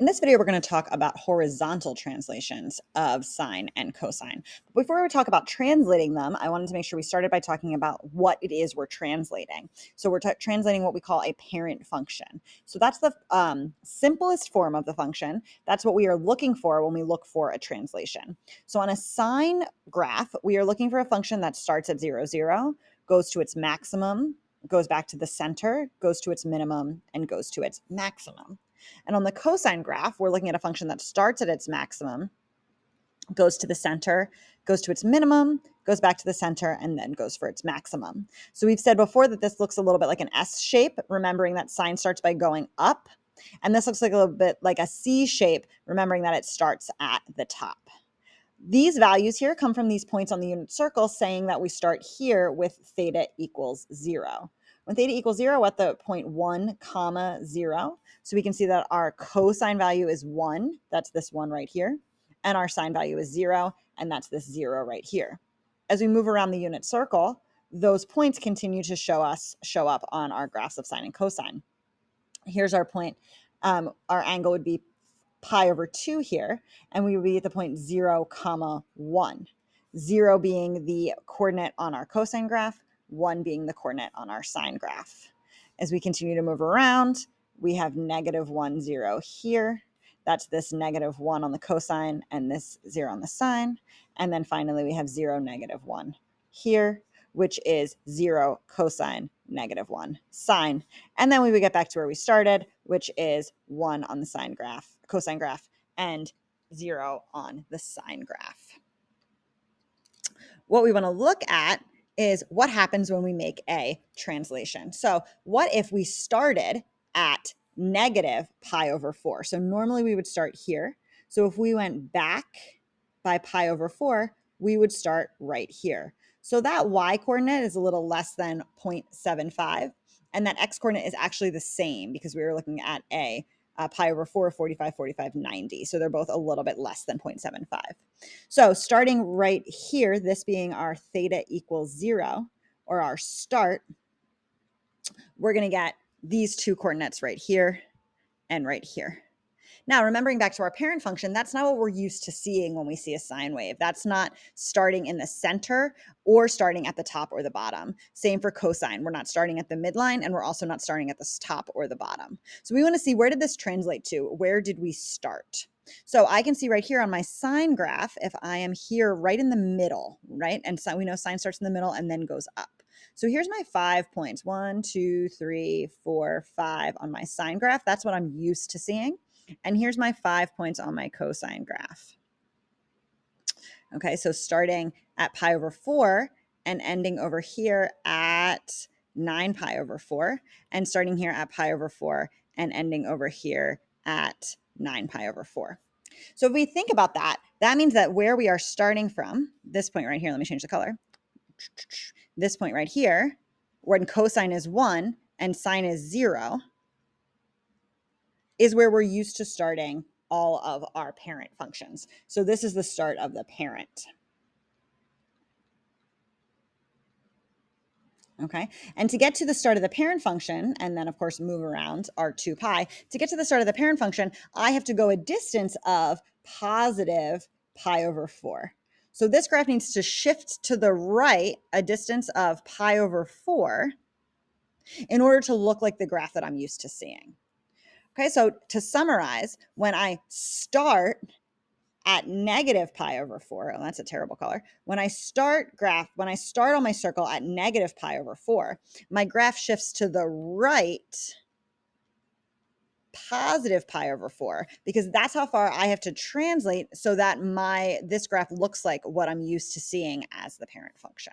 In this video, we're going to talk about horizontal translations of sine and cosine. But before we talk about translating them, I wanted to make sure we started by talking about what it is we're translating. So we're translating what we call a parent function. So that's the simplest form of the function. That's what we are looking for when we look for a translation. So on a sine graph, we are looking for a function that starts at 0, 0, goes to its maximum, goes back to the center, goes to its minimum, and goes to its maximum. And on the cosine graph, we're looking at a function that starts at its maximum, goes to the center, goes to its minimum, goes back to the center, and then goes for its maximum. So we've said before that this looks a little bit like an S shape, remembering that sine starts by going up. And this looks like a little bit like a C shape, remembering that it starts at the top. These values here come from these points on the unit circle saying that we start here with theta equals 0. When theta equals 0 at the point 1, comma 0, so we can see that our cosine value is 1, that's this 1 right here, and our sine value is 0, and that's this 0 right here. As we move around the unit circle, those points continue to show up on our graphs of sine and cosine. Here's our point. Our angle would be pi over 2 here, and we would be at the point 0, comma 1. 0 being the coordinate on our cosine graph, 1 being the coordinate on our sine graph. As we continue to move around, we have negative 1, 0 here. That's this negative 1 on the cosine and this 0 on the sine. And then finally, we have 0, negative 1 here, which is 0 cosine, negative 1 sine. And then we would get back to where we started, which is 1 on the sine graph, cosine graph, and 0 on the sine graph. What we want to look at is what happens when we make a translation. So what if we started at negative pi over 4? So normally we would start here. So if we went back by pi over 4, we would start right here. So that y coordinate is a little less than 0.75, and that x coordinate is actually the same because we were looking at a pi over 4, 45, 45, 90. So they're both a little bit less than 0.75. So starting right here, this being our theta equals 0, or our start, we're going to get these two coordinates right here and right here. Now, remembering back to our parent function, that's not what we're used to seeing when we see a sine wave. That's not starting in the center or starting at the top or the bottom. Same for cosine. We're not starting at the midline, and we're also not starting at the top or the bottom. So we want to see, where did this translate to? Where did we start? So I can see right here on my sine graph, if I am here right in the middle, right? And so we know sine starts in the middle and then goes up. So here's my 5 points, 1, 2, 3, 4, 5 on my sine graph. That's what I'm used to seeing. And here's my 5 points on my cosine graph. Okay, so starting at pi over 4 and ending over here at 9 pi over 4, and starting here at pi over 4 and ending over here at 9 pi over 4. So if we think about that, that means that where we are starting from, this point right here, let me change the color, this point right here, when cosine is 1 and sine is 0, is where we're used to starting all of our parent functions. So this is the start of the parent. Okay, and to get to the start of the parent function, and then of course move around our 2 pi, to get to the start of the parent function, I have to go a distance of positive pi over 4. So this graph needs to shift to the right a distance of pi over 4 in order to look like the graph that I'm used to seeing. Okay, so to summarize, when I start at negative pi over 4, oh, that's a terrible color. When I start on my circle at negative pi over 4, my graph shifts to the right positive pi over 4, because that's how far I have to translate so that this graph looks like what I'm used to seeing as the parent function.